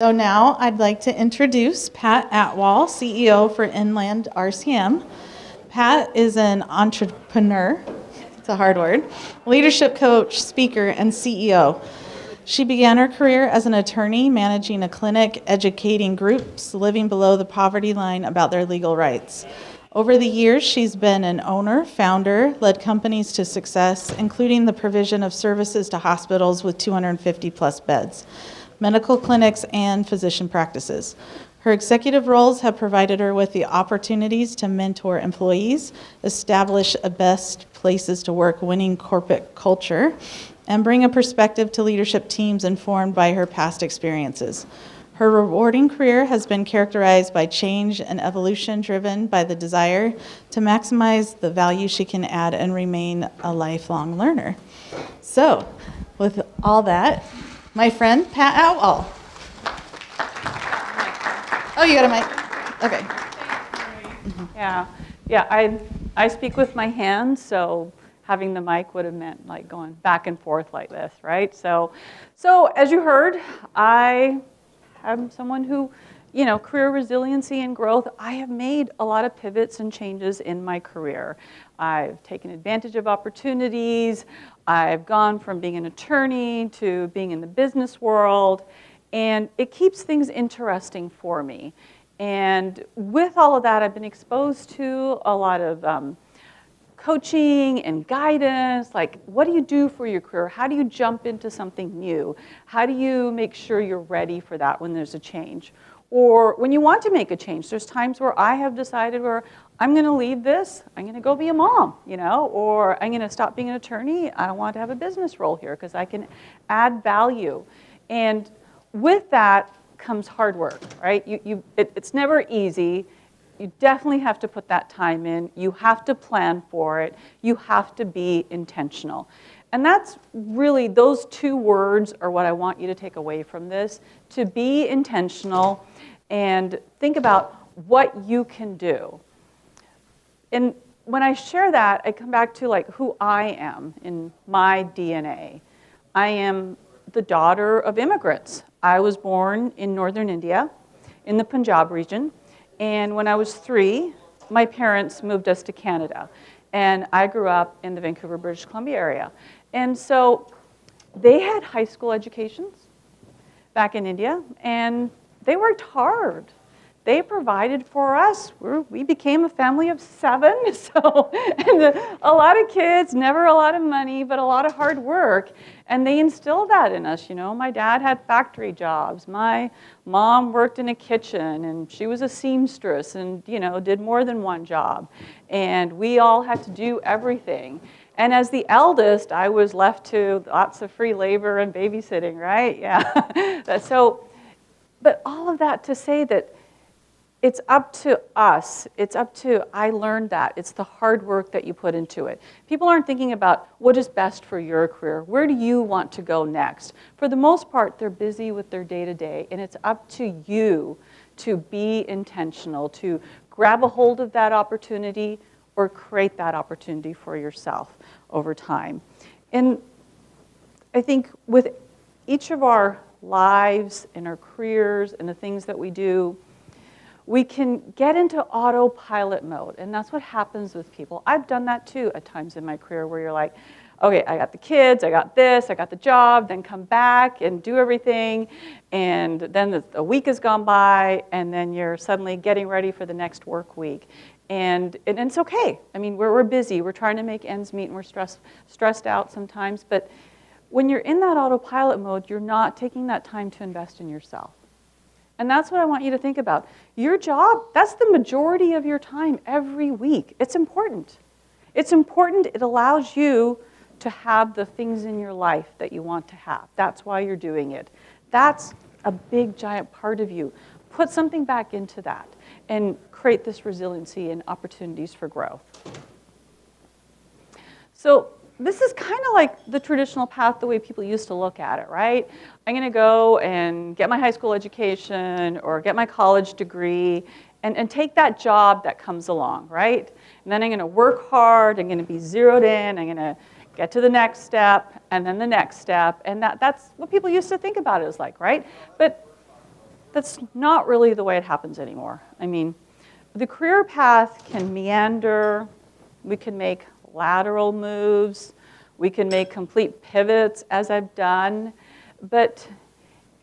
So now I'd like to introduce Pat Atwal, CEO for Inland RCM. Pat is an entrepreneur, it's a hard word, leadership coach, speaker, and CEO. She began her career as an attorney, managing a clinic, educating groups living below the poverty line about their legal rights. Over the years, she's been an owner, founder, led companies to success, including the provision of services to hospitals with 250 plus beds, medical clinics, and physician practices. Her executive roles have provided her with the opportunities to mentor employees, establish a best places to work winning corporate culture, and bring a perspective to leadership teams informed by her past experiences. Her rewarding career has been characterized by change and evolution driven by the desire to maximize the value she can add and remain a lifelong learner. So, with all that, my friend, Pat Atwal. Oh, you got a mic? Okay. Yeah. I speak with my hands, so having the mic would have meant like going back and forth like this, right? So as you heard, I am someone who, career resiliency and growth, I have made a lot of pivots and changes in my career. I've taken advantage of opportunities. I've gone from being an attorney to being in the business world, and it keeps things interesting for me. And with all of that, I've been exposed to a lot of coaching and guidance, like what do you do for your career? How do you jump into something new? How do you make sure you're ready for that when there's a change? Or when you want to make a change, there's times where I have decided where I'm gonna leave this, I'm gonna go be a mom, or I'm gonna stop being an attorney, I don't want to have a business role here because I can add value. And with that comes hard work, right? It's never easy. You definitely have to put that time in. You have to plan for it. You have to be intentional. And that's really, those two words are what I want you to take away from this, to be intentional and think about what you can do. And when I share that, I come back to like who I am in my DNA. I am the daughter of immigrants. I was born in northern India, in the Punjab region. And when I was 3, my parents moved us to Canada. And I grew up in the Vancouver, British Columbia area. And so they had high school educations back in India, and they worked hard. They provided for us. We became a family of 7, and a lot of kids, never a lot of money, but a lot of hard work. And they instilled that in us. My dad had factory jobs. My mom worked in a kitchen, and she was a seamstress and, did more than one job. And we all had to do everything. And as the eldest, I was left to lots of free labor and babysitting, right? Yeah. But all of that to say that it's up to us. I learned that. It's the hard work that you put into it. People aren't thinking about what is best for your career. Where do you want to go next? For the most part, they're busy with their day-to-day, and it's up to you to be intentional, to grab a hold of that opportunity or create that opportunity for yourself over time. And I think with each of our lives and our careers and the things that we do, we can get into autopilot mode, and that's what happens with people. I've done that too at times in my career where you're like, okay, I got the kids, I got this, I got the job, then come back and do everything, and then a week has gone by, and then you're suddenly getting ready for the next work week. And it's okay. I mean, we're busy, we're trying to make ends meet, and we're stressed out sometimes, but when you're in that autopilot mode, you're not taking that time to invest in yourself. And that's what I want you to think about. Your job, that's the majority of your time every week. It's important. It's important. It allows you to have the things in your life that you want to have. That's why you're doing it. That's a big, giant part of you. Put something back into that and create this resiliency and opportunities for growth. So this is kind of like the traditional path, the way people used to look at it, right? I'm going to go and get my high school education or get my college degree and take that job that comes along, right? And then I'm going to work hard, I'm going to be zeroed in, I'm going to get to the next step, and then the next step, and that's what people used to think about it as like, right? But that's not really the way it happens anymore. I mean, the career path can meander. We can make lateral moves. We can make complete pivots, as I've done. But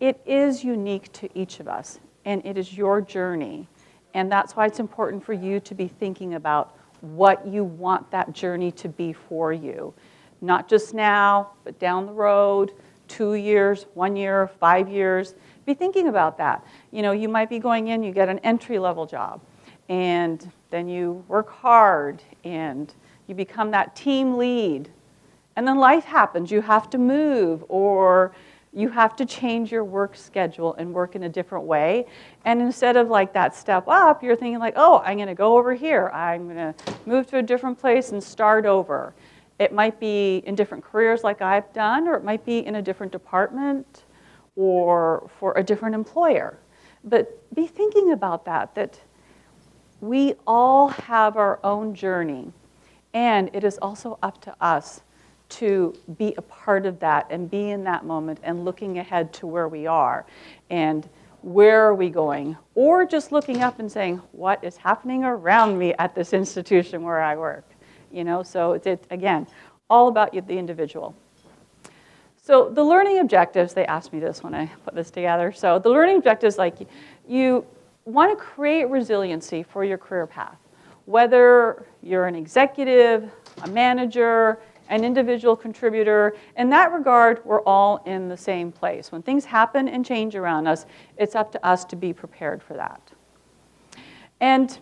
it is unique to each of us, and it is your journey. And that's why it's important for you to be thinking about what you want that journey to be for you. Not just now, but down the road, 2 years, 1 year, 5 years. Be thinking about that. You know, you might be going in, you get an entry-level job, and then you work hard, and you become that team lead. And then life happens. You have to move, or you have to change your work schedule and work in a different way. And instead of like that step up, you're thinking like, oh, I'm going to go over here. I'm going to move to a different place and start over. It might be in different careers like I've done, or it might be in a different department or for a different employer. But be thinking about that we all have our own journey. And it is also up to us to be a part of that and be in that moment and looking ahead to where we are and where are we going, or just looking up and saying, what is happening around me at this institution where I work? You know, so it's, again, all about the individual. So the learning objectives, they asked me this when I put this together. So the learning objectives, like you want to create resiliency for your career path. Whether you're an executive, a manager, an individual contributor, in that regard, we're all in the same place. When things happen and change around us, it's up to us to be prepared for that. And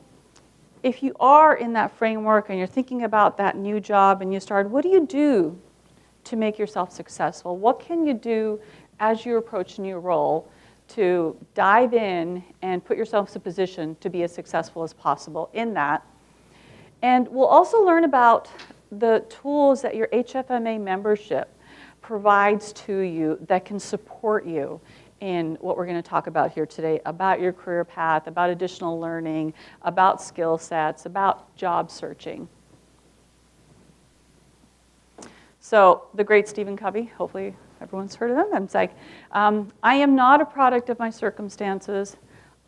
if you are in that framework and you're thinking about that new job and you start, what do you do to make yourself successful? What can you do as you approach a new role to dive in and put yourself in a position to be as successful as possible in that? And we'll also learn about the tools that your HFMA membership provides to you that can support you in what we're going to talk about here today, about your career path, about additional learning, about skill sets, about job searching. So the great Stephen Covey, hopefully everyone's heard of him. It's like, I am not a product of my circumstances.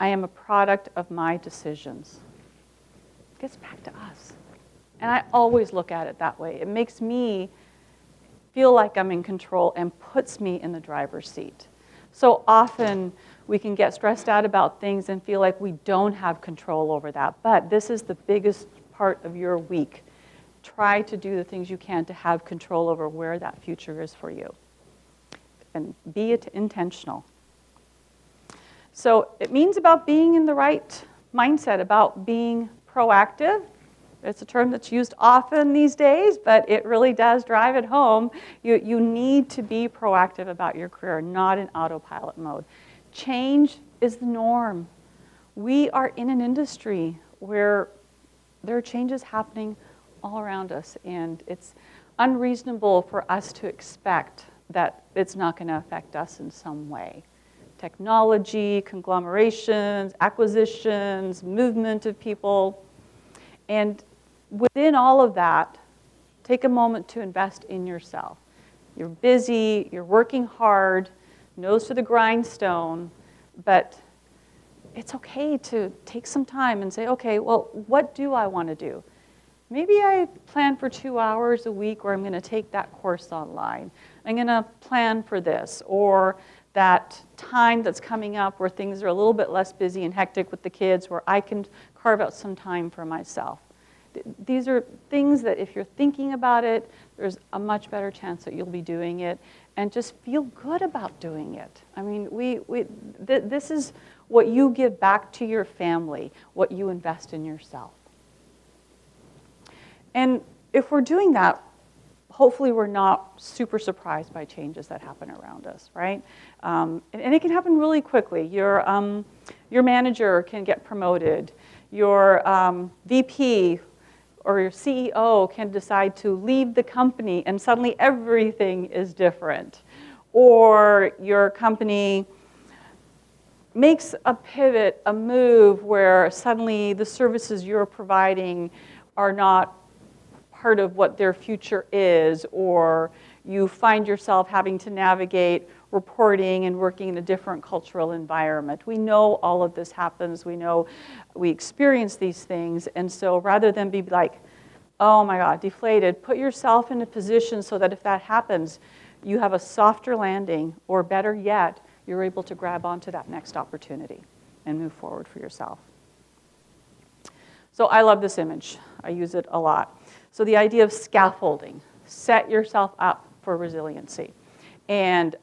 I am a product of my decisions. It gets back to us. And I always look at it that way. It makes me feel like I'm in control and puts me in the driver's seat. So often we can get stressed out about things and feel like we don't have control over that. But this is the biggest part of your week. Try to do the things you can to have control over where that future is for you. And be intentional. So it means about being in the right mindset, about being proactive. It's a term that's used often these days, but it really does drive it home. You need to be proactive about your career, not in autopilot mode. Change is the norm. We are in an industry where there are changes happening all around us, and it's unreasonable for us to expect that it's not going to affect us in some way. Technology, conglomerations, acquisitions, movement of people. And within all of that, take a moment to invest in yourself. You're busy, you're working hard, nose to the grindstone, but it's okay to take some time and say, okay, well, what do I want to do? Maybe I plan for 2 hours a week where I'm going to take that course online. I'm going to plan for this, or that time that's coming up where things are a little bit less busy and hectic with the kids, where I can carve out some time for myself. These are things that if you're thinking about it, there's a much better chance that you'll be doing it, and just feel good about doing it. I mean, this is what you give back to your family, what you invest in yourself. And if we're doing that, hopefully we're not super surprised by changes that happen around us, right? And it can happen really quickly. Your manager can get promoted. Your VP or your CEO can decide to leave the company and suddenly everything is different. Or your company makes a pivot, a move where suddenly the services you're providing are not part of what their future is, or you find yourself having to navigate reporting and working in a different cultural environment. We know all of this happens. We know we experience these things. And so rather than be like, oh my God, deflated, put yourself in a position so that if that happens, you have a softer landing, or better yet, you're able to grab onto that next opportunity and move forward for yourself. So I love this image. I use it a lot. So the idea of scaffolding, set yourself up for resiliency. And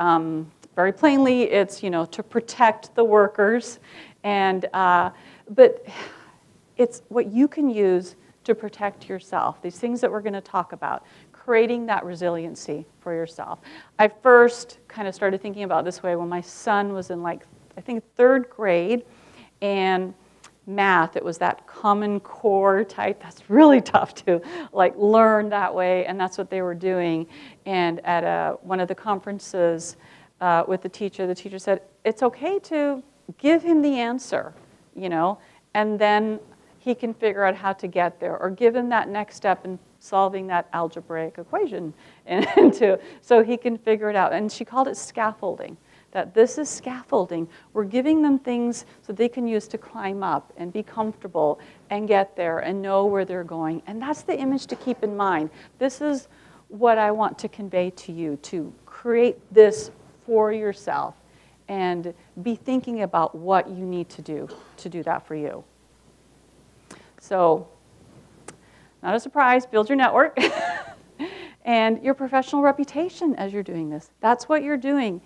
very plainly, it's to protect the workers, but it's what you can use to protect yourself. These things that we're going to talk about, creating that resiliency for yourself. I first kind of started thinking about this way when my son was in I think 3rd grade, and math, it was that Common Core type. That's really tough to learn that way, and that's what they were doing. And at one of the conferences with the teacher said, it's okay to give him the answer, and then he can figure out how to get there, or give him that next step in solving that algebraic equation, so he can figure it out. And she called it scaffolding. That this is scaffolding. We're giving them things so they can use to climb up and be comfortable and get there and know where they're going. And that's the image to keep in mind. This is what I want to convey to you, to create this for yourself and be thinking about what you need to do that for you. So, not a surprise, build your network and your professional reputation as you're doing this. That's what you're doing.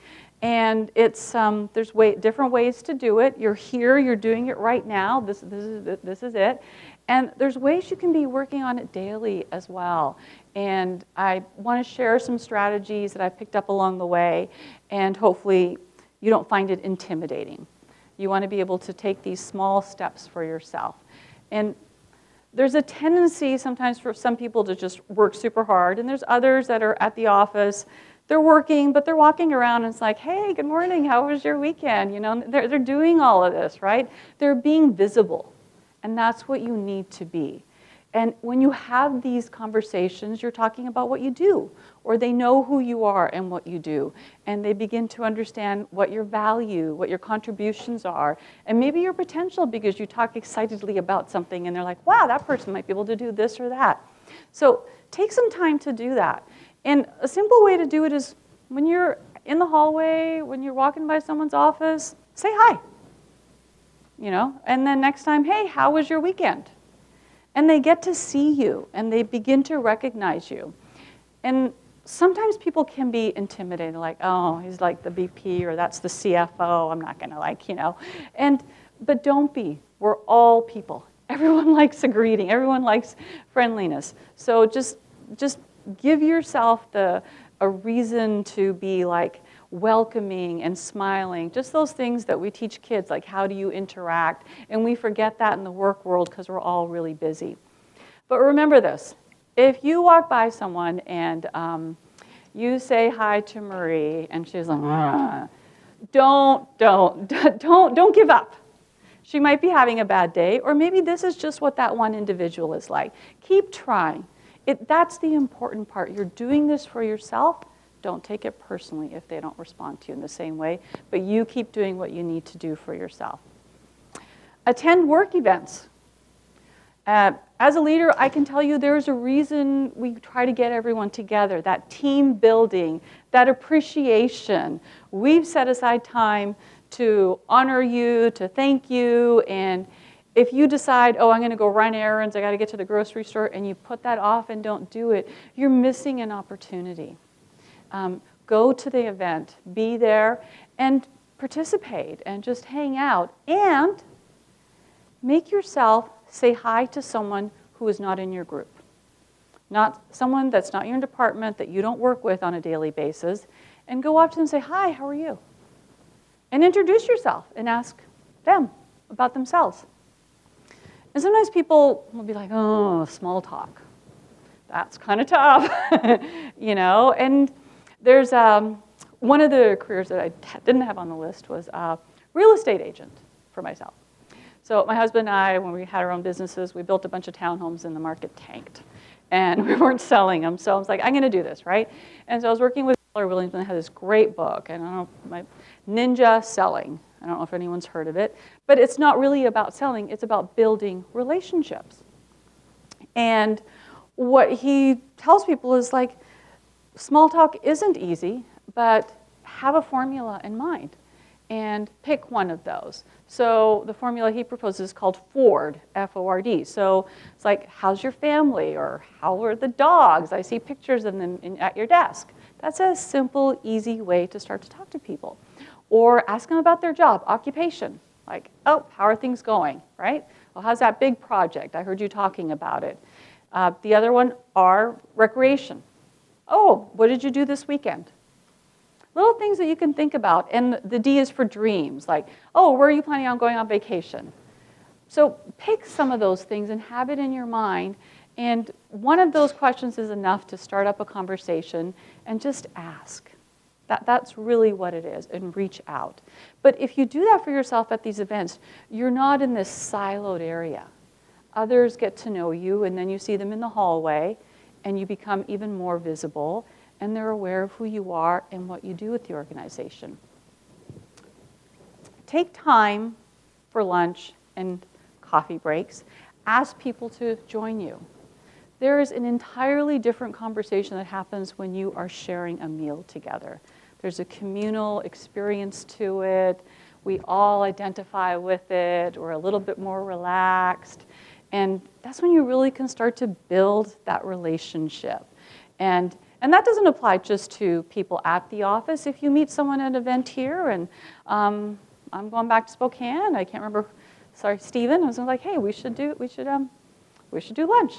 And it's there's different ways to do it. You're here, you're doing it right now. This is it. And there's ways you can be working on it daily as well. And I want to share some strategies that I picked up along the way, and hopefully you don't find it intimidating. You want to be able to take these small steps for yourself. And there's a tendency sometimes for some people to just work super hard, and there's others that are at the office. They're working, but they're walking around and it's like, hey, good morning, how was your weekend? They're doing all of this, right? They're being visible, and that's what you need to be. And when you have these conversations, you're talking about what you do, or they know who you are and what you do, and they begin to understand what your value, what your contributions are, and maybe your potential, because you talk excitedly about something and they're like, wow, that person might be able to do this or that. So take some time to do that. And a simple way to do it is when you're in the hallway, when you're walking by someone's office, say hi. And then next time, hey, how was your weekend? And they get to see you, and they begin to recognize you. And sometimes people can be intimidated, like, oh, he's like the VP, or that's the CFO, I'm not gonna but don't be. We're all people. Everyone likes a greeting. Everyone likes friendliness. So just give yourself a reason to be welcoming and smiling. Just those things that we teach kids, like how do you interact? And we forget that in the work world because we're all really busy. But remember this, if you walk by someone and you say hi to Marie and she's like, don't give up. She might be having a bad day, or maybe this is just what that one individual is like. Keep trying. That's the important part. You're doing this for yourself. Don't take it personally if they don't respond to you in the same way, but you keep doing what you need to do for yourself. Attend work events. As a leader, I can tell you there's a reason we try to get everyone together, that team building, that appreciation. We've set aside time to honor you, to thank you, and if you decide, oh, I'm going to go run errands, I got to get to the grocery store, and you put that off and don't do it, you're missing an opportunity. Go to the event, be there, and participate, and just hang out, and make yourself say hi to someone who is not in your group. Not someone that's not in your department, that you don't work with on a daily basis, and go up to them and say, hi, how are you? And introduce yourself and ask them about themselves. And sometimes people will be like, oh, small talk. That's kind of tough, and there's one of the careers that I didn't have on the list was real estate agent for myself. So my husband and I, when we had our own businesses, we built a bunch of townhomes and the market tanked. and we weren't selling them. So I was like, I'm going to do this, right? And so I was working with Keller Williams, and they had this great book, and I don't know, my Ninja Selling. I don't know if anyone's heard of it, but it's not really about selling. It's about building relationships. And what he tells people is like, small talk isn't easy, but have a formula in mind and pick one of those. So the formula he proposes is called FORD, F-O-R-D. So it's like, how's your family? Or how are the dogs? I see pictures of them at your desk. That's a simple, easy way to start to talk to people. Or ask them about their job, occupation. Like, oh, how are things going, right? Well, how's that big project? I heard you talking about it. The other one are recreation. Oh, what did you do this weekend? Little things that you can think about. And the D is for dreams, like, oh, where are you planning on going on vacation? So pick some of those things and have it in your mind. And one of those questions is enough to start up a conversation and just ask. That's really what it is, and reach out. But if you do that for yourself at these events, you're not in this siloed area. Others get to know you, and then you see them in the hallway, and you become even more visible, and they're aware of who you are and what you do with the organization. Take time for lunch and coffee breaks. Ask people to join you. There is an entirely different conversation that happens when you are sharing a meal together. There's a communal experience to it. We all identify with it. We're a little bit more relaxed. And that's when you really can start to build that relationship. And that doesn't apply just to people at the office. If you meet someone at an event here, and I'm going back to Spokane, I can't remember, sorry, Stephen, I was like, hey, we should do lunch,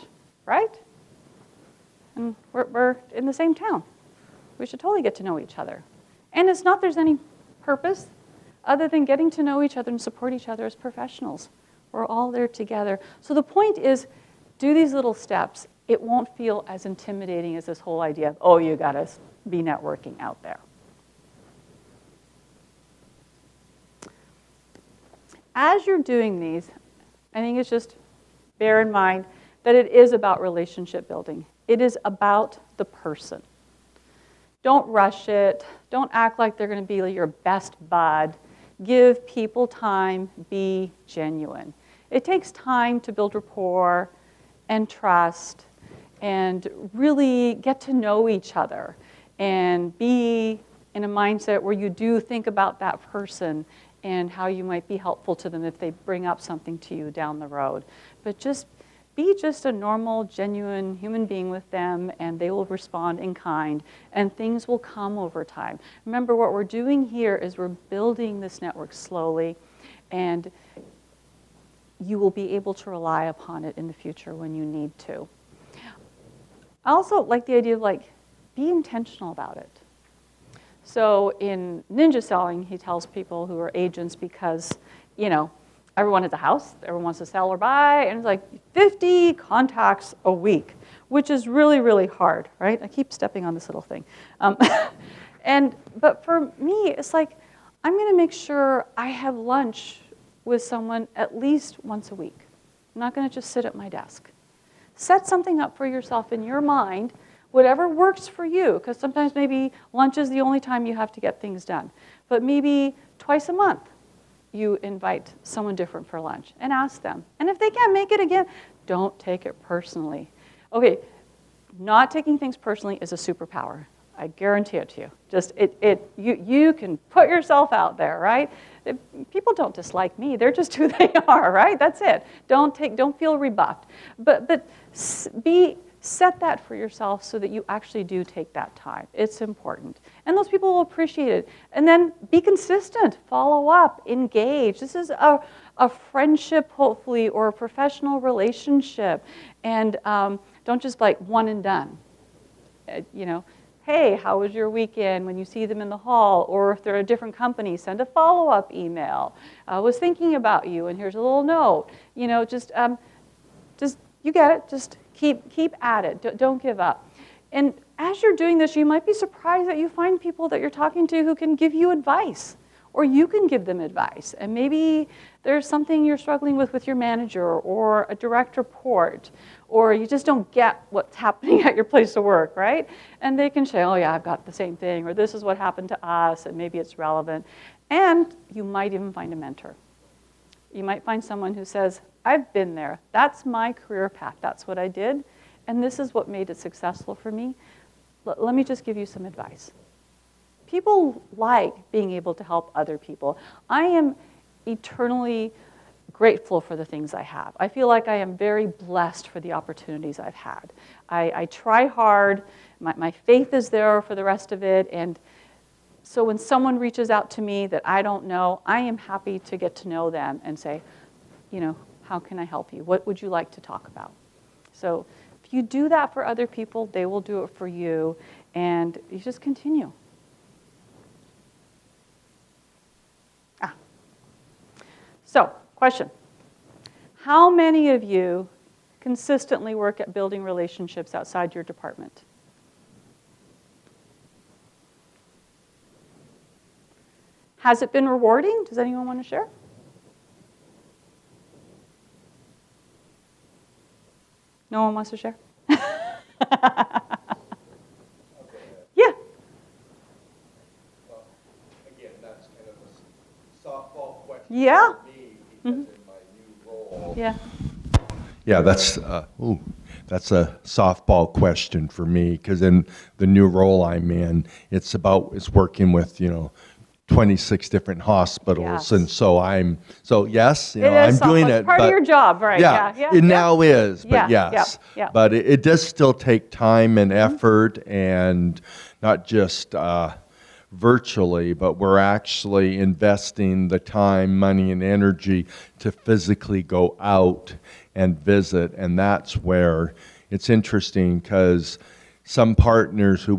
right? And we're in the same town. We should totally get to know each other. And it's not there's any purpose other than getting to know each other and support each other as professionals. We're all there together. So the point is, do these little steps. It won't feel as intimidating as this whole idea of, oh, you got to be networking out there. As you're doing these, I think it's just bear in mind that it is about relationship building. It is about the person. Don't rush it. Don't act like they're going to be your best bud. Give people time. Be genuine. It takes time to build rapport and trust and really get to know each other and be in a mindset where you do think about that person and how you might be helpful to them if they bring up something to you down the road. But just be just a normal, genuine human being with them, and they will respond in kind, and things will come over time. Remember, what we're doing here is we're building this network slowly, and you will be able to rely upon it in the future when you need to. I also like the idea of be intentional about it. So in Ninja Selling, he tells people who are agents because, everyone has a house, everyone wants to sell or buy, and it's like 50 contacts a week, which is really, really hard, right? I keep stepping on this little thing. But for me, it's like, I'm going to make sure I have lunch with someone at least once a week. I'm not going to just sit at my desk. Set something up for yourself in your mind, whatever works for you, because sometimes maybe lunch is the only time you have to get things done. But maybe twice a month, you invite someone different for lunch and ask them. And if they can't make it again, don't take it personally. Okay, not taking things personally is a superpower. I guarantee it to you. Just you can put yourself out there, right? People don't dislike me. They're just who they are, right? That's it. Don't feel rebuffed. But set that for yourself so that you actually do take that time. It's important. And those people will appreciate it. And then be consistent, follow up, engage. This is a friendship, hopefully, or a professional relationship. And don't just one and done. Hey, how was your weekend? When you see them in the hall, or if they're a different company, send a follow-up email. I was thinking about you, and here's a little note. Just you get it. Just keep at it. Don't give up. And as you're doing this, you might be surprised that you find people that you're talking to who can give you advice or you can give them advice. And maybe there's something you're struggling with your manager or a direct report, or you just don't get what's happening at your place of work, right? And they can say, oh yeah, I've got the same thing, or this is what happened to us, and maybe it's relevant. And you might even find a mentor. You might find someone who says, I've been there. That's my career path. That's what I did. And this is what made it successful for me. Let me just give you some advice. People like being able to help other people. I am eternally grateful for the things I have. I feel like I am very blessed for the opportunities I've had. I try hard. My faith is there for the rest of it. And so when someone reaches out to me that I don't know, I am happy to get to know them and say, you know, how can I help you? What would you like to talk about? So if you do that for other people, they will do it for you, and you just continue. So, question. How many of you consistently work at building relationships outside your department? Has it been rewarding? Does anyone want to share? No one wants to share? Yeah. Well, again, that's kind of a softball question Yeah. for me because in my new role. Yeah. Yeah, that's a softball question for me because in the new role I'm in, it's working with 26 different hospitals, Yes. and so yes, It is I'm doing softball. it. It's part of your job, right? Yeah, Yeah. it now is, but Yeah, yes, yeah. but it does still take time and effort, and not just virtually, but we're actually investing the time, money, and energy to physically go out and visit, and that's where it's interesting because some partners who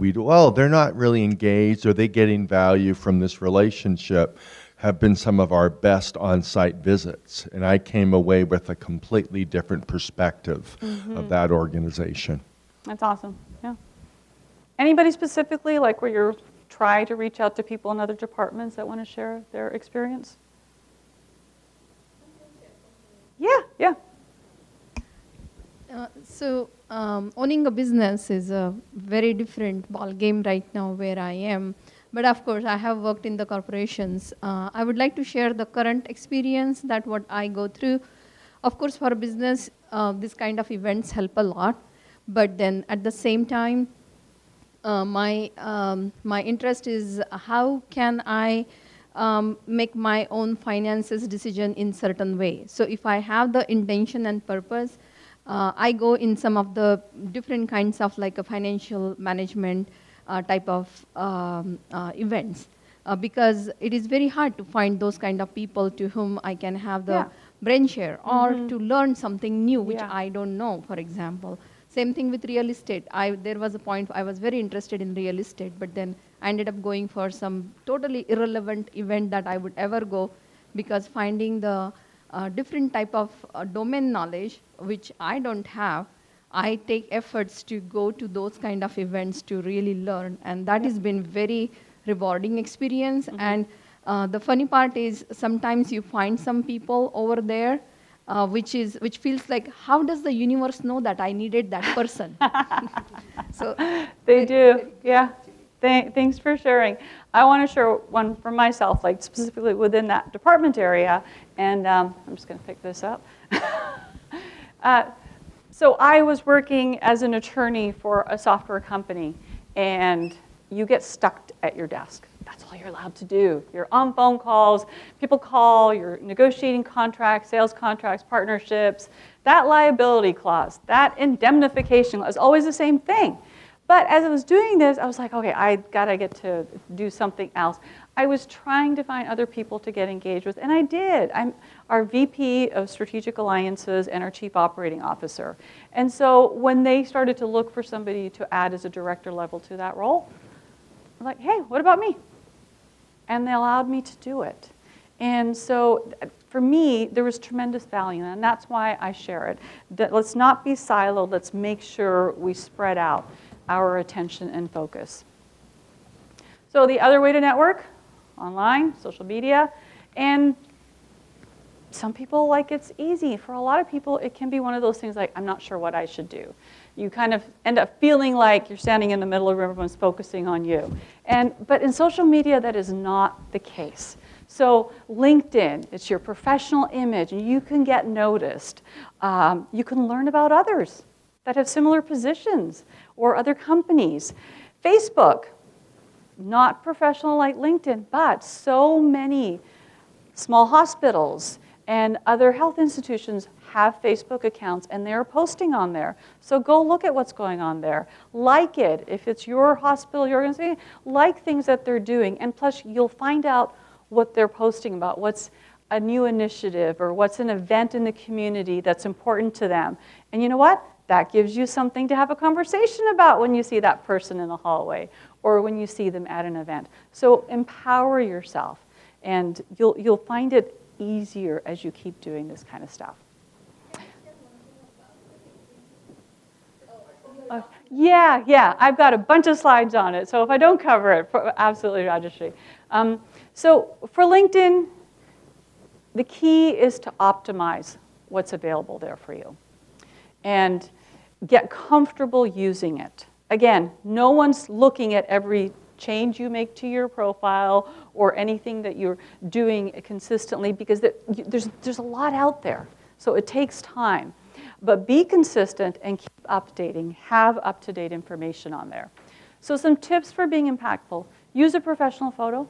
they're not really engaged or they're getting value from this relationship have been some of our best on-site visits. And I came away with a completely different perspective of that organization. That's awesome. Yeah. Anybody specifically, like where you're trying to reach out to people in other departments that want to share their experience? Yeah. Owning a business is a very different ball game right now where I am. But of course, I have worked in the corporations. I would like to share the current experience that what I go through. Of course, for a business, this kind of events help a lot. But then at the same time, my interest is how can I make my own finances decision in certain way. So if I have the intention and purpose, I go in some of the different kinds of like a financial management type of events because it is very hard to find those kind of people to whom I can have the brain share or to learn something new which I don't know, for example. Same thing with real estate. There was a point I was very interested in real estate, but then I ended up going for some totally irrelevant event that I would ever go because finding the different type of domain knowledge, which I don't have, I take efforts to go to those kind of events to really learn. And that has been very rewarding experience. And the funny part is sometimes you find some people over there which feels like, how does the universe know that I needed that person? So They do, yeah. Thanks for sharing. I want to share one for myself, like specifically within that department area, and I'm just going to pick this up. So I was working as an attorney for a software company, and you get stuck at your desk. That's all you're allowed to do. You're on phone calls, people call, you're negotiating contracts, sales contracts, partnerships. That liability clause, that indemnification clause is always the same thing. But as I was doing this, I was like, okay, I gotta get to do something else. I was trying to find other people to get engaged with, and I did. I'm our VP of Strategic Alliances and our Chief Operating Officer. And so when they started to look for somebody to add as a director level to that role, I'm like, hey, what about me? And they allowed me to do it. And so for me, there was tremendous value, and that's why I share it. Let's not be siloed. Let's make sure we spread out our attention and focus. So the other way to network, online, social media, and some people like it's easy. For a lot of people, it can be one of those things like, I'm not sure what I should do. You kind of end up feeling like you're standing in the middle of everyone's focusing on you. But in social media, that is not the case. So LinkedIn, it's your professional image, and you can get noticed. You can learn about others that have similar positions or other companies. Facebook, not professional like LinkedIn, but so many small hospitals and other health institutions have Facebook accounts, and they're posting on there. So go look at what's going on there. Like it. If it's your hospital, your organization, like things that they're doing. And plus, you'll find out what they're posting about, what's a new initiative or what's an event in the community that's important to them. And you know what? That gives you something to have a conversation about when you see that person in the hallway or when you see them at an event. So empower yourself, and you'll find it easier as you keep doing this kind of stuff. Yeah, I've got a bunch of slides on it, so if I don't cover it, absolutely, Rajashri. So for LinkedIn, the key is to optimize what's available there for you and get comfortable using it. Again, no one's looking at every change you make to your profile or anything that you're doing consistently because there's a lot out there, so it takes time. But be consistent and keep updating. Have up-to-date information on there. So some tips for being impactful. Use a professional photo.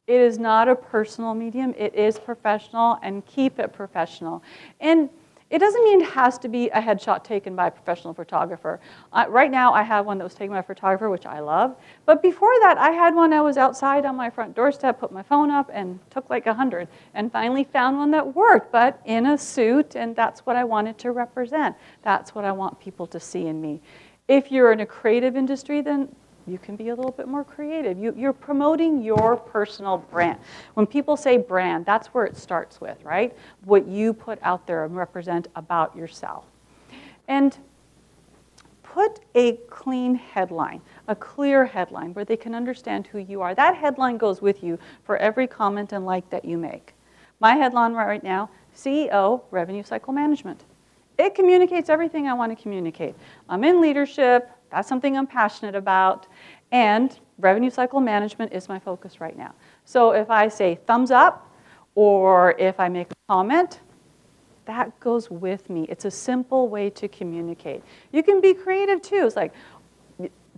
It is not a personal medium. It is professional, and keep it professional. And it doesn't mean it has to be a headshot taken by a professional photographer. Right now, I have one that was taken by a photographer, which I love. But before that, I had one I was outside on my front doorstep, put my phone up, and took like 100, and finally found one that worked, but in a suit, and that's what I wanted to represent. That's what I want people to see in me. If you're in a creative industry, then you can be a little bit more creative. You're promoting your personal brand. When people say brand, that's where it starts with, right? What you put out there and represent about yourself. And put a clean headline, a clear headline where they can understand who you are. That headline goes with you for every comment and like that you make. My headline right now, CEO, Revenue Cycle Management. It communicates everything I want to communicate. I'm in leadership. That's something I'm passionate about. And revenue cycle management is my focus right now. So if I say thumbs up or if I make a comment, that goes with me. It's a simple way to communicate. You can be creative too. It's like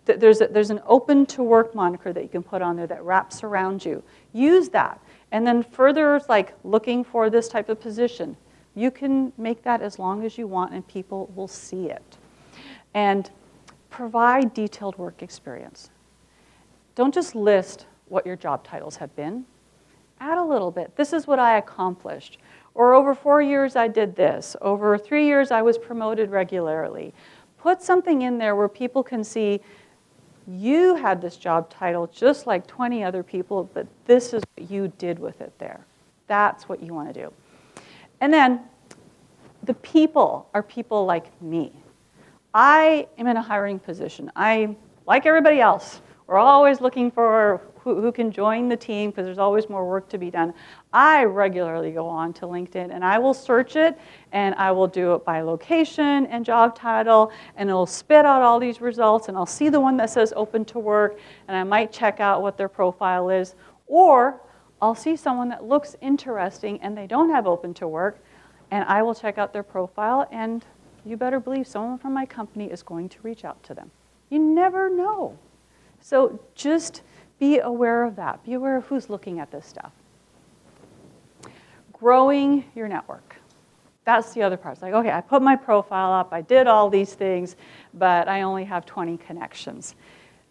there's an open to work moniker that you can put on there that wraps around you. Use that. And then further, it's like looking for this type of position. You can make that as long as you want and people will see it. And provide detailed work experience. Don't just list what your job titles have been. Add a little bit. This is what I accomplished. Or over 4 years I did this. Over 3 years I was promoted regularly. Put something in there where people can see you had this job title just like 20 other people, but this is what you did with it there. That's what you want to do. And then the people are people like me. I am in a hiring position. I, like everybody else, we're always looking for who can join the team because there's always more work to be done. I regularly go on to LinkedIn and I will search it and I will do it by location and job title and it'll spit out all these results and I'll see the one that says open to work and I might check out what their profile is, or I'll see someone that looks interesting and they don't have open to work and I will check out their profile, and you better believe someone from my company is going to reach out to them. You never know. So just be aware of that. Be aware of who's looking at this stuff. Growing your network. That's the other part. It's like, okay, I put my profile up, I did all these things, but I only have 20 connections.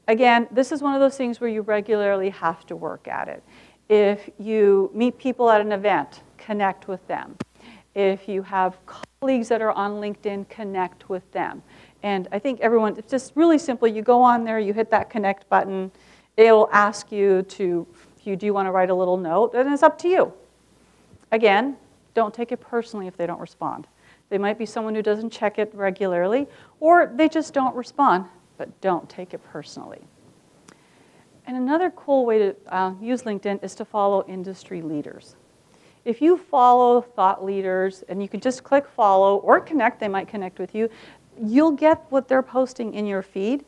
Again, this is one of those things where you regularly have to work at it. If you meet people at an event, connect with them. If you have colleagues that are on LinkedIn, connect with them. And I think everyone, it's just really simple. You go on there, you hit that connect button. It'll ask you do you want to write a little note? And it's up to you. Again, don't take it personally if they don't respond. They might be someone who doesn't check it regularly, or they just don't respond, but don't take it personally. And another cool way to use LinkedIn is to follow industry leaders. If you follow thought leaders, and you can just click follow or connect, they might connect with you, you'll get what they're posting in your feed.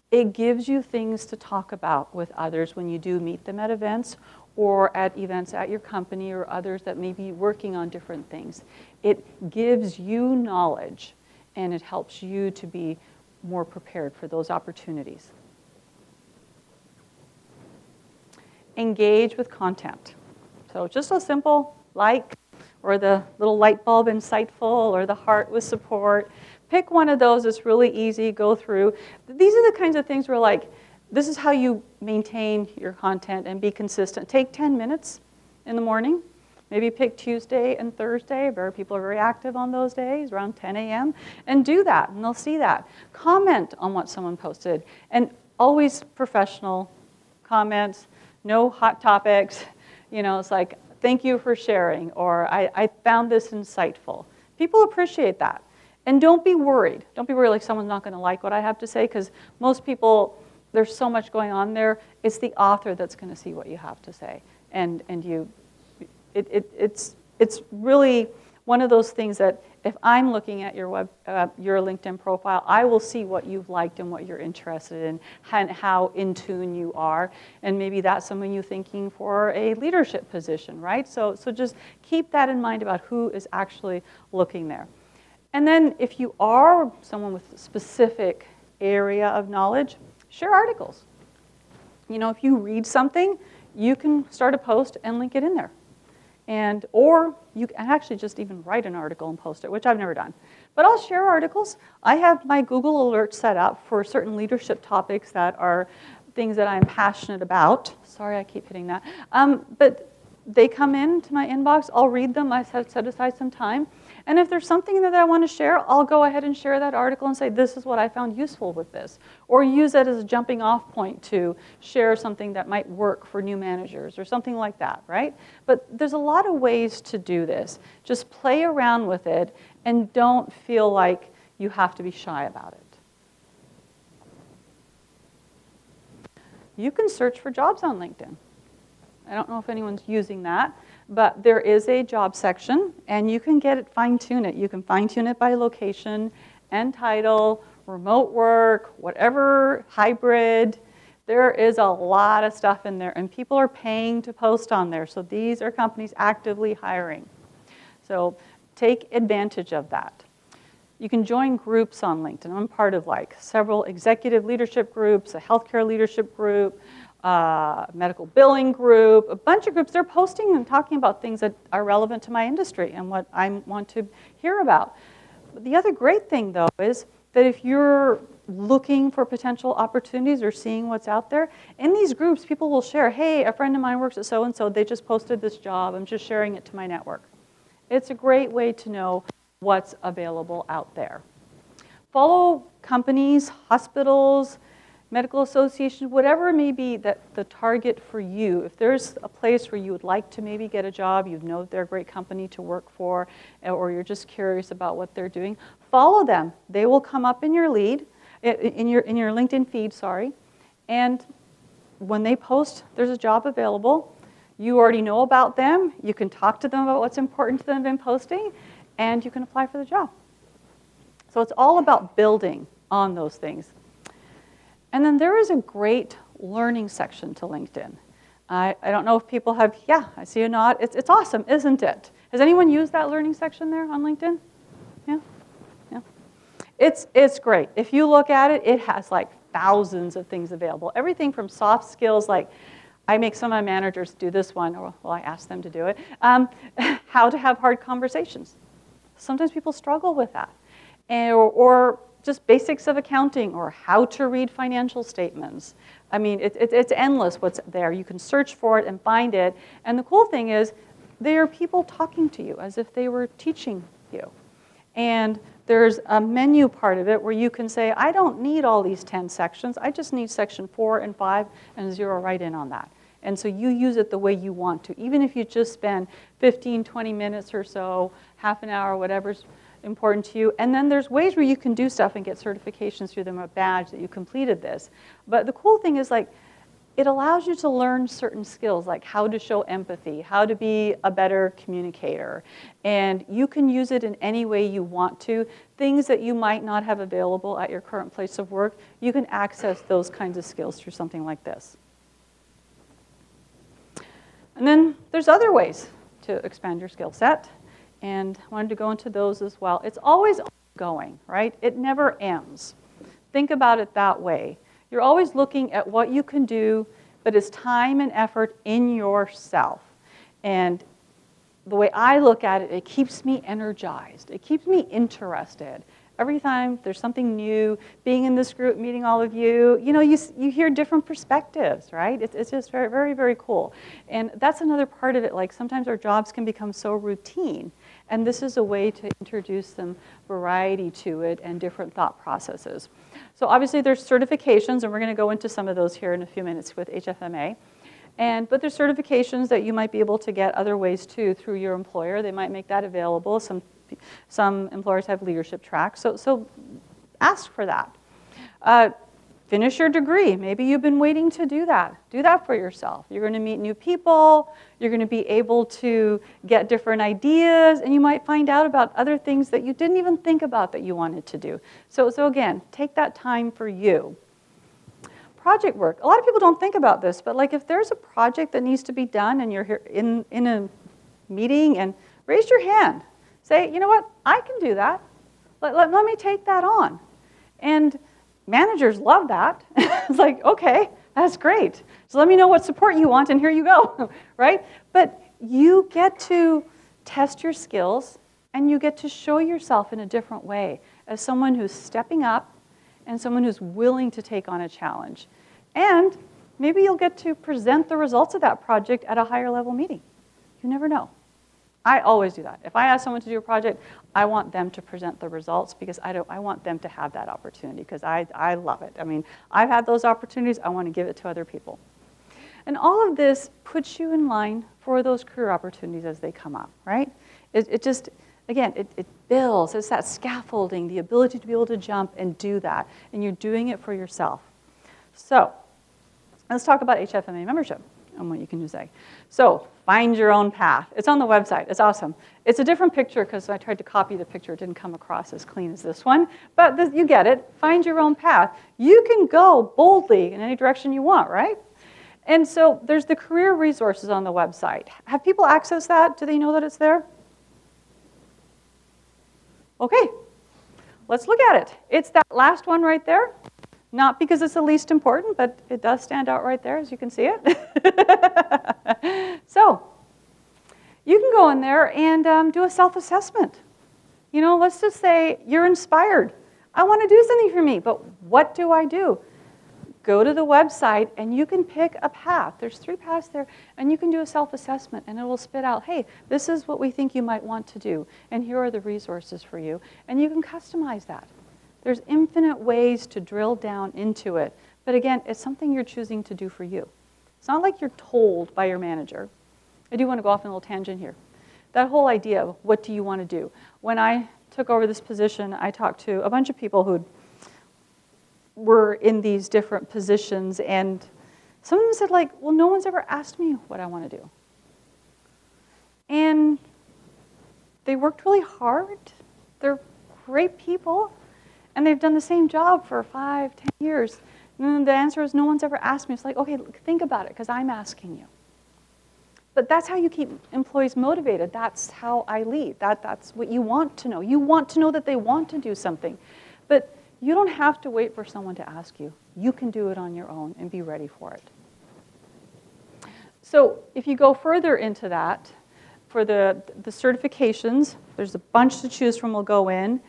It gives you things to talk about with others when you do meet them at events or at events at your company or others that may be working on different things. It gives you knowledge, and it helps you to be more prepared for those opportunities. Engage with content. So just a simple like, or the little light bulb insightful, or the heart with support. Pick one of those. It's really easy. Go through. These are the kinds of things where like, this is how you maintain your content and be consistent. Take 10 minutes in the morning. Maybe pick Tuesday and Thursday. People are very active on those days, around 10 a.m. And do that, and they'll see that. Comment on what someone posted. And always professional comments, no hot topics. You know, it's like, thank you for sharing, or I found this insightful. People appreciate that. And don't be worried. Don't be worried like someone's not going to like what I have to say, because most people, there's so much going on there. It's the author that's going to see what you have to say. And it's really one of those things that if I'm looking at your LinkedIn profile, I will see what you've liked and what you're interested in and how in tune you are. And maybe that's something you're thinking for a leadership position, right? So just keep that in mind about who is actually looking there. And then if you are someone with a specific area of knowledge, share articles. You know, if you read something, you can start a post and link it in there. Or you can actually just even write an article and post it, which I've never done. But I'll share articles. I have my Google alerts set up for certain leadership topics that are things that I'm passionate about. Sorry, I keep hitting that. But they come into my inbox. I'll read them. I set aside some time. And if there's something that I want to share, I'll go ahead and share that article and say, this is what I found useful with this. Or use it as a jumping off point to share something that might work for new managers or something like that, right? But there's a lot of ways to do this. Just play around with it and don't feel like you have to be shy about it. You can search for jobs on LinkedIn. I don't know if anyone's using that. But there is a job section, and you can fine-tune it. You can fine-tune it by location and title, remote work, whatever, hybrid. There is a lot of stuff in there, and people are paying to post on there. So these are companies actively hiring. So take advantage of that. You can join groups on LinkedIn. I'm part of like several executive leadership groups, a healthcare leadership group, medical billing group, a bunch of groups. They're posting and talking about things that are relevant to my industry and what I want to hear about. But the other great thing, though, is that if you're looking for potential opportunities or seeing what's out there, in these groups, people will share, hey, a friend of mine works at so-and-so. They just posted this job. I'm just sharing it to my network. It's a great way to know what's available out there. Follow companies, hospitals, medical associations, whatever it may be that the target for you. If there's a place where you would like to maybe get a job, you know they're a great company to work for, or you're just curious about what they're doing, follow them. They will come up in your lead, in your LinkedIn feed, sorry. And when they post, there's a job available. You already know about them. You can talk to them about what's important to them in posting, and you can apply for the job. So it's all about building on those things. And then there is a great learning section to LinkedIn. I don't know if people have, yeah, I see a nod. It's awesome, isn't it? Has anyone used that learning section there on LinkedIn? Yeah? Yeah. It's great. If you look at it, it has like thousands of things available. Everything from soft skills, like I make some of my managers do this one, or well, I ask them to do it, how to have hard conversations. Sometimes people struggle with that. Or just basics of accounting, or how to read financial statements. I mean, it's endless what's there. You can search for it and find it. And the cool thing is, there are people talking to you as if they were teaching you. And there's a menu part of it where you can say, I don't need all these 10 sections. I just need section 4 and 5 and zero right in on that. And so you use it the way you want to, even if you just spend 15, 20 minutes or so, half an hour, whatever's important to you. And then there's ways where you can do stuff and get certifications through them, a badge that you completed this. But the cool thing is, like, it allows you to learn certain skills like how to show empathy, how to be a better communicator. And you can use it in any way you want to. Things that you might not have available at your current place of work, you can access those kinds of skills through something like this. And then there's other ways to expand your skill set. And I wanted to go into those as well. It's always ongoing, right? It never ends. Think about it that way. You're always looking at what you can do, but it's time and effort in yourself. And the way I look at it, it keeps me energized. It keeps me interested. Every time there's something new, being in this group, meeting all of you, you hear different perspectives, right? It's just very, very, very cool. And that's another part of it. Like sometimes our jobs can become so routine. And this is a way to introduce some variety to it and different thought processes. So obviously there's certifications, and we're going to go into some of those here in a few minutes with HFMA. But there's certifications that you might be able to get other ways too through your employer. They might make that available. Some employers have leadership tracks, so ask for that. Finish your degree. Maybe you've been waiting to do that. Do that for yourself. You're going to meet new people. You're going to be able to get different ideas, and you might find out about other things that you didn't even think about that you wanted to do. So again, take that time for you. Project work. A lot of people don't think about this, but like if there's a project that needs to be done and you're here in a meeting, and raise your hand. Say, you know what, I can do that. Let me take that on. And managers love that. It's like, okay, that's great. So let me know what support you want, and here you go, right? But you get to test your skills, and you get to show yourself in a different way as someone who's stepping up and someone who's willing to take on a challenge. And maybe you'll get to present the results of that project at a higher level meeting. You never know. I always do that. If I ask someone to do a project, I want them to present the results because I want them to have that opportunity because I love it. I mean, I've had those opportunities. I want to give it to other people. And all of this puts you in line for those career opportunities as they come up, right? It just, again, it builds. It's that scaffolding, the ability to be able to jump and do that. And you're doing it for yourself. So let's talk about HFMA membership and what you can do say. So find your own path. It's on the website. It's awesome. It's a different picture because I tried to copy the picture. It didn't come across as clean as this one. But you get it. Find your own path. You can go boldly in any direction you want, right? And so there's the career resources on the website. Have people accessed that? Do they know that it's there? Okay. Let's look at it. It's that last one right there. Not because it's the least important, but it does stand out right there, as you can see it. So you can go in there and do a self-assessment. Let's just say you're inspired. I want to do something for me, but what do I do? Go to the website, and you can pick a path. There's 3 paths there, and you can do a self-assessment, and it will spit out, hey, this is what we think you might want to do, and here are the resources for you, and you can customize that. There's infinite ways to drill down into it. But again, it's something you're choosing to do for you. It's not like you're told by your manager. I do want to go off on a little tangent here. That whole idea of what do you want to do? When I took over this position, I talked to a bunch of people who were in these different positions, and some of them said, like, well, no one's ever asked me what I want to do. And they worked really hard. They're great people. And they've done the same job for 5, 10 years. And then the answer is no one's ever asked me. It's like, okay, think about it, because I'm asking you. But that's how you keep employees motivated. That's how I lead. That's what you want to know. You want to know that they want to do something. But you don't have to wait for someone to ask you. You can do it on your own and be ready for it. So if you go further into that, for the certifications, there's a bunch to choose from. We'll go in.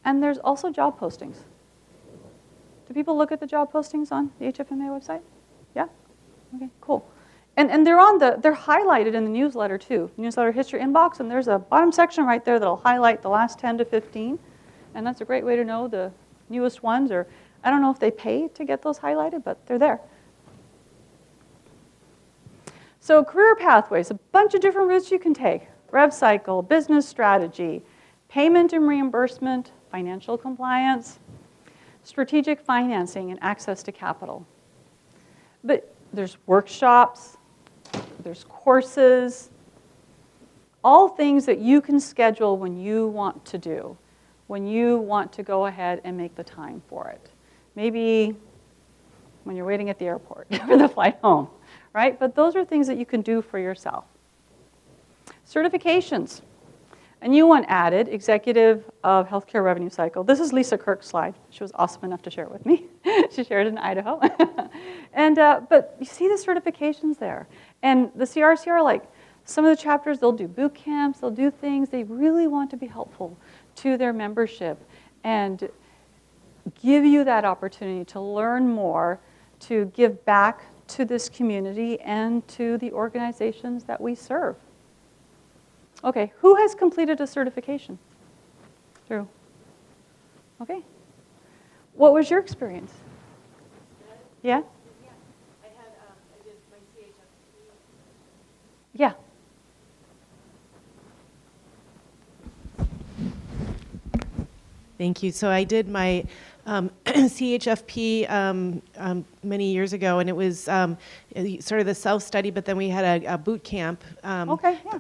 And there's also job postings. Do people look at the job postings on the HFMA website? Yeah? Okay, cool. And they're highlighted in the newsletter too. Newsletter hits your inbox, and there's a bottom section right there that'll highlight the last 10 to 15. And that's a great way to know the newest ones, or I don't know if they pay to get those highlighted, but they're there. So career pathways, a bunch of different routes you can take. Rev cycle, business strategy, payment and reimbursement, financial compliance, strategic financing, and access to capital. But There's workshops, there's courses, all things that you can schedule when you want to do, when you want to go ahead and make the time for it. Maybe when you're waiting at the airport for the flight home, right? But those are things that you can do for yourself. Certifications. A new one added, Executive of Healthcare Revenue Cycle. This is Lisa Kirk's slide. She was awesome enough to share it with me. She shared it in Idaho. But you see the certifications there. And the CRC are like, some of the chapters, they'll do boot camps, they'll do things. They really want to be helpful to their membership and give you that opportunity to learn more, to give back to this community and to the organizations that we serve. Okay, who has completed a certification? Drew. Okay. What was your experience? Yeah? I did my CHFP. Yeah. Thank you. So I did my CHFP many years ago, and it was sort of the self-study, but then we had a boot camp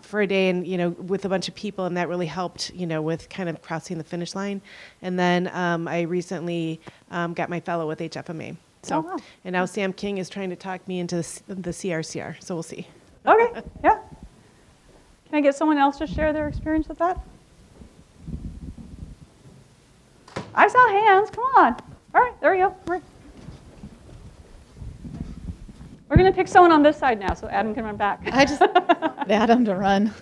for a day, and with a bunch of people, and that really helped, with kind of crossing the finish line. And then I recently got my fellow with HFMA. So, and now Sam King is trying to talk me into the CRCR. So we'll see. Okay. Yeah. Can I get someone else to share their experience with that? I saw hands. Come on. All right, there we go. We're going to pick someone on this side now so Adam can run back. I just want Adam to run.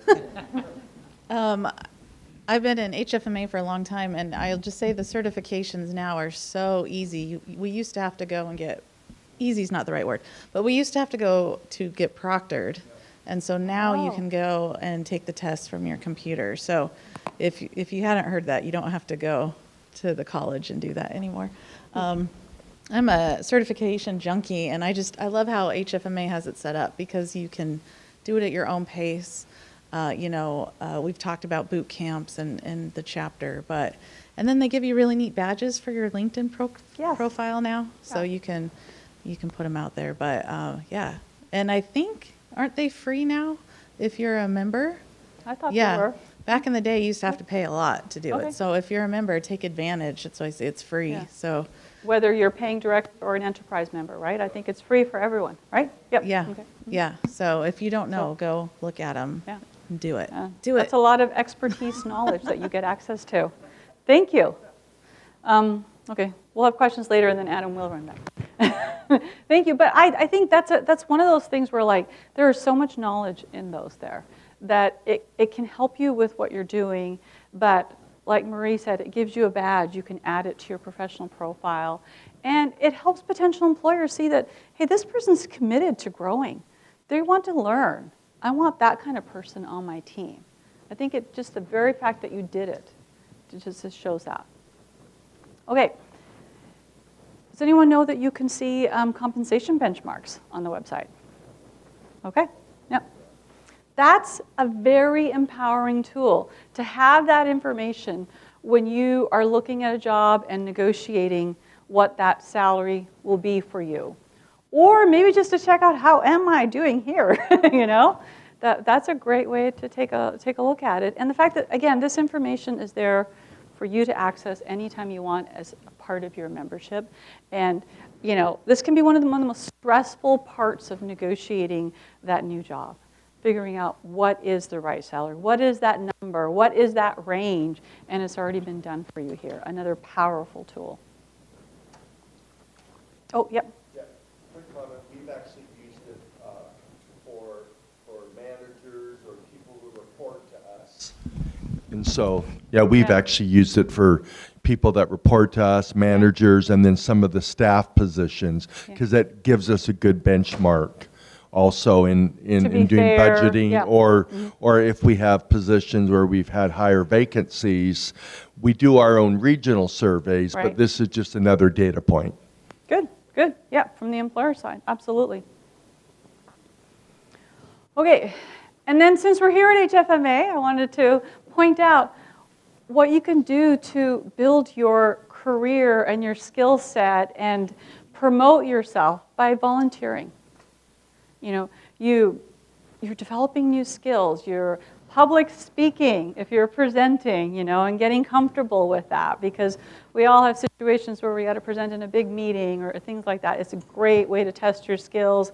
I've been in HFMA for a long time, and I'll just say the certifications now are so easy. We used to have to go and get, easy's not the right word, but we used to have to go to get proctored. And so now you can go and take the test from your computer. So if you hadn't heard that, you don't have to go to the college and do that anymore. I'm a certification junkie, and I love how HFMA has it set up because you can do it at your own pace. We've talked about boot camps and the chapter, and then they give you really neat badges for your LinkedIn profile now, so you can put them out there. But and I think, aren't they free now if you're a member? I thought they were. Back in the day, you used to have to pay a lot to do it. So if you're a member, take advantage. That's why I say it's free. Yeah. So whether you're paying direct or an enterprise member, right? I think it's free for everyone, right? Yep. Yeah. Okay. Yeah. So if you don't know, go look at them. Yeah. And do it. That's a lot of expertise knowledge that you get access to. Thank you. Okay, we'll have questions later, and then Adam will run back. Thank you. But I think that's one of those things where there is so much knowledge in those there that it can help you with what you're doing, but like Marie said, it gives you a badge. You can add it to your professional profile, and it helps potential employers see that, hey, this person's committed to growing. They want to learn. I want that kind of person on my team. I think just the very fact that you did it just shows that. Okay. Does anyone know that you can see compensation benchmarks on the website? Okay. Yep. That's a very empowering tool to have that information when you are looking at a job and negotiating what that salary will be for you. Or maybe just to check out how am I doing here, That's a great way to take a look at it. And the fact that, again, this information is there for you to access anytime you want as a part of your membership. And, this can be one of the most stressful parts of negotiating that new job. Figuring out what is the right salary, what is that number, what is that range, and it's already been done for you here. Another powerful tool. Oh, yep. Yeah, quick comment. We've actually used it for managers or people who report to us. And so, we've actually used it for people that report to us, managers, and then some of the staff positions, because that gives us a good benchmark. Also in doing fair, budgeting, or if we have positions where we've had higher vacancies, we do our own regional surveys, but this is just another data point. Good. Yeah, from the employer side, absolutely. Okay, and then since we're here at HFMA, I wanted to point out what you can do to build your career and your skill set and promote yourself by volunteering. You know, you're developing new skills. You're public speaking if you're presenting, you know, and getting comfortable with that, because we all have situations where we got to present in a big meeting or things like that. It's a great way to test your skills.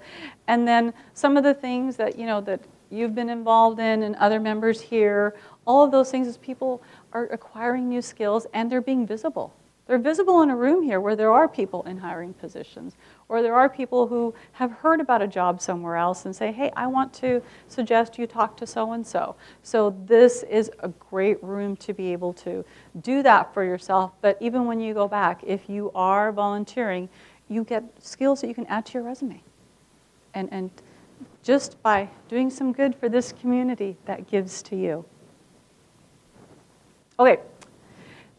And then some of the things that, you know, that you've been involved in and other members here, all of those things is people are acquiring new skills and they're being visible. They're visible in a room here where there are people in hiring positions, or there are people who have heard about a job somewhere else and say, hey, I want to suggest you talk to so-and-so. So this is a great room to be able to do that for yourself. But even when you go back, if you are volunteering, you get skills that you can add to your resume. And just by doing some good for this community, that gives to you. Okay.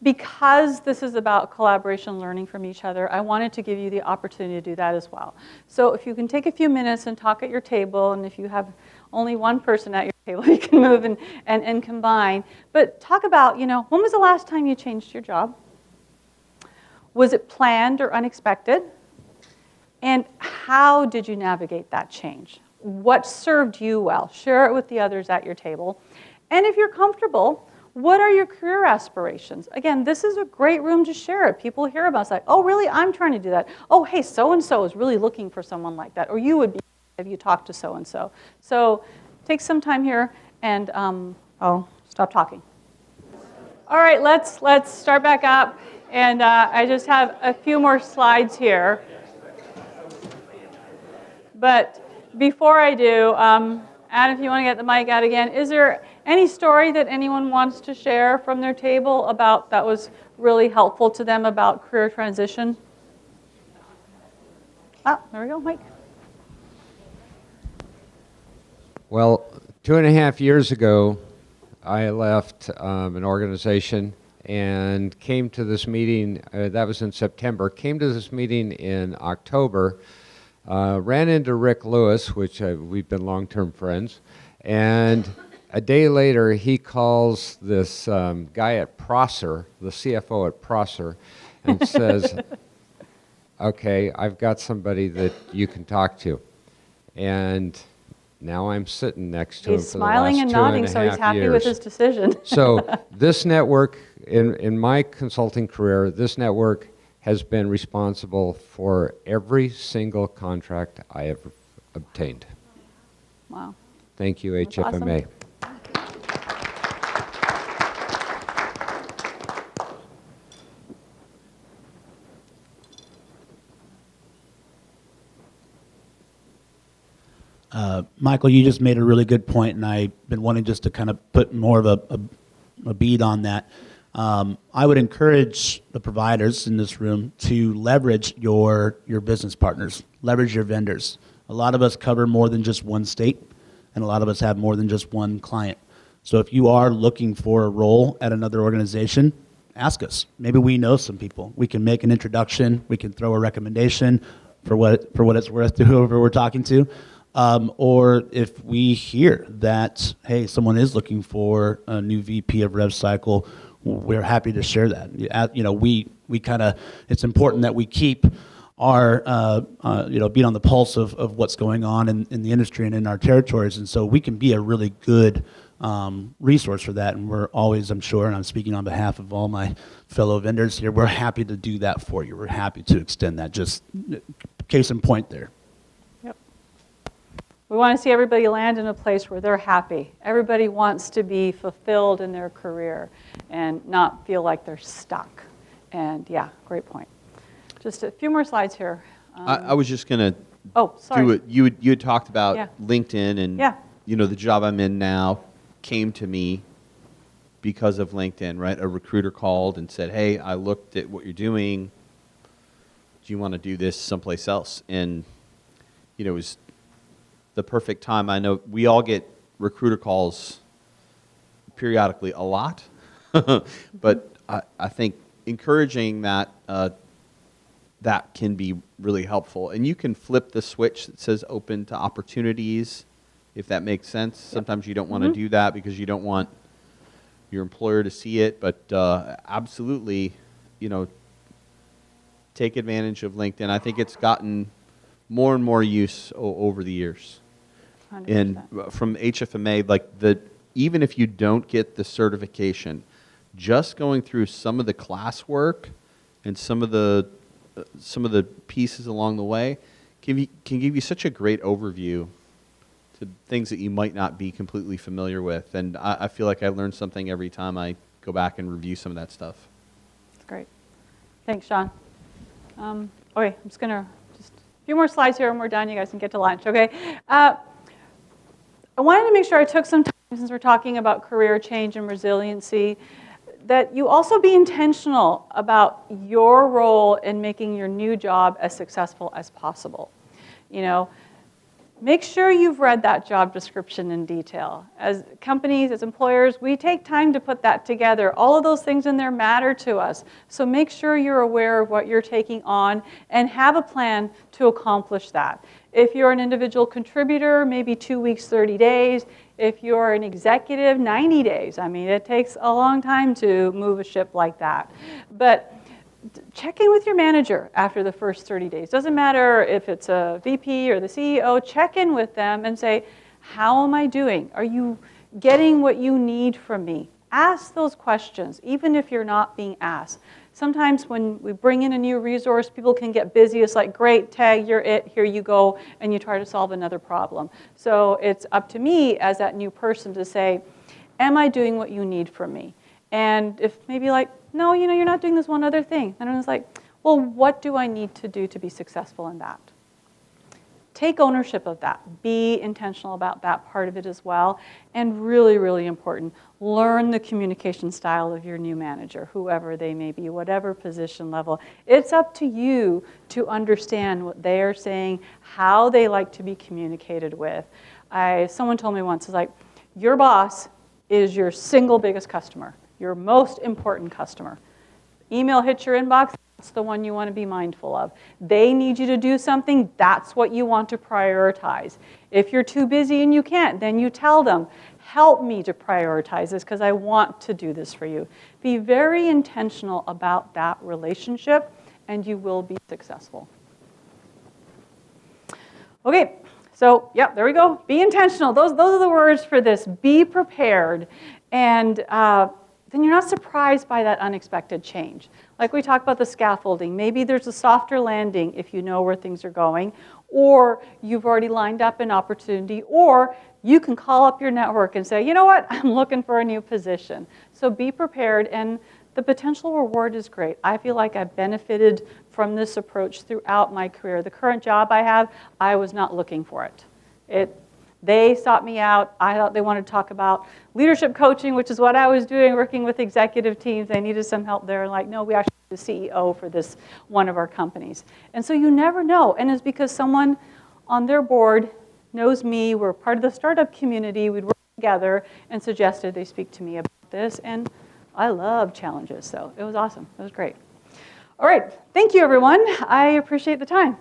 Because this is about collaboration and learning from each other, I wanted to give you the opportunity to do that as well. So if you can take a few minutes and talk at your table, and if you have only one person at your table, you can move and combine. But talk about, you know, when was the last time you changed your job? Was it planned or unexpected? And how did you navigate that change? What served you well? Share it with the others at your table. And if you're comfortable, what are your career aspirations? Again, this is a great room to share it. People hear about it. It's like, oh, really? I'm trying to do that. Oh, hey, so-and-so is really looking for someone like that. Or you would be if you talked to so-and-so. So take some time here and, stop talking. All right, let's start back up. And I just have a few more slides here. But before I do, Adam, if you want to get the mic out again, is there any story that anyone wants to share from their table about that was really helpful to them about career transition? Ah, there we go, Mike. Well, 2.5 years ago, I left an organization and came to this meeting, that was in September, came to this meeting in October, ran into Rick Lewis, which we've been long-term friends, and a day later he calls this guy at Prosser, the CFO at Prosser, and says, okay, I've got somebody that you can talk to. And now I'm sitting next to him for the last 2.5 years. He's smiling and nodding, so he's happy with his decision. So this network, in my consulting career, this network has been responsible for every single contract I have obtained. Wow. Thank you, That's HFMA. awesome. Michael, you just made a really good point, and I've been wanting just to kind of put more of a bead on that. I would encourage the providers in this room to leverage your business partners, leverage your vendors. A lot of us cover more than just one state, and a lot of us have more than just one client. So if you are looking for a role at another organization, ask us. Maybe we know some people. We can make an introduction. We can throw a recommendation for what it's worth to whoever we're talking to. Or if we hear that, hey, someone is looking for a new VP of Rev Cycle, we're happy to share that. You know, we kind of, it's important that we keep our, beat on the pulse of what's going on in the industry and in our territories. And so we can be a really good resource for that. And we're always, I'm sure, and I'm speaking on behalf of all my fellow vendors here, we're happy to do that for you. We're happy to extend that. Just case in point there. We want to see everybody land in a place where they're happy. Everybody wants to be fulfilled in their career and not feel like they're stuck. And yeah, great point. Just a few more slides here. I was just going to do it. You had talked about LinkedIn, and the job I'm in now came to me because of LinkedIn, right? A recruiter called and said, hey, I looked at what you're doing. Do you want to do this someplace else? And, it was the perfect time. I know we all get recruiter calls periodically a lot, but I think encouraging that that can be really helpful. And you can flip the switch that says open to opportunities, if that makes sense. Sometimes you don't want to do that because you don't want your employer to see it, but absolutely, take advantage of LinkedIn. I think it's gotten more and more use over the years. 100%. And from HFMA, like even if you don't get the certification, just going through some of the classwork and some of the pieces along the way can give you such a great overview to things that you might not be completely familiar with. And I feel like I learn something every time I go back and review some of that stuff. That's great. Thanks, Sean. Okay, I'm just going to just a few more slides here and we're done. You guys can get to lunch, okay? I wanted to make sure I took some time, since we're talking about career change and resiliency, that you also be intentional about your role in making your new job as successful as possible. You know, make sure you've read that job description in detail. As companies, as employers, we take time to put that together. All of those things in there matter to us. So make sure you're aware of what you're taking on and have a plan to accomplish that. If you're an individual contributor, maybe 2 weeks, 30 days. If you're an executive, 90 days. I mean, it takes a long time to move a ship like that. But check in with your manager after the first 30 days. Doesn't matter if it's a VP or the CEO, check in with them and say, how am I doing? Are you getting what you need from me? Ask those questions, even if you're not being asked. Sometimes when we bring in a new resource, people can get busy. It's like, great, tag, you're it, here you go, and you try to solve another problem. So it's up to me as that new person to say, am I doing what you need from me? And if maybe like, no, you know, you're not doing this one other thing. And everyone's like, well, what do I need to do to be successful in that? Take ownership of that. Be intentional about that part of it as well. And really, really important, learn the communication style of your new manager, whoever they may be, whatever position level. It's up to you to understand what they are saying, how they like to be communicated with. Someone told me once, it's like, your boss is your single biggest customer, your most important customer. Email hits your inbox, that's the one you want to be mindful of. They need you to do something, that's what you want to prioritize. If you're too busy and you can't, then you tell them, help me to prioritize this because I want to do this for you. Be very intentional about that relationship and you will be successful. Okay, so yeah, there we go. Be intentional. Those are the words for this. Be prepared. And then you're not surprised by that unexpected change. Like we talked about the scaffolding. Maybe there's a softer landing if you know where things are going, or you've already lined up an opportunity, or you can call up your network and say, you know what, I'm looking for a new position. So be prepared, and the potential reward is great. I feel like I've benefited from this approach throughout my career. The current job I have, I was not looking for it. They sought me out. I thought they wanted to talk about leadership coaching, which is what I was doing, working with executive teams. They needed some help there. Like, no, we actually need a CEO for this one of our companies. And so you never know. And it's because someone on their board knows me. We're part of the startup community. We'd work together and suggested they speak to me about this. And I love challenges. So it was awesome. It was great. All right. Thank you, everyone. I appreciate the time.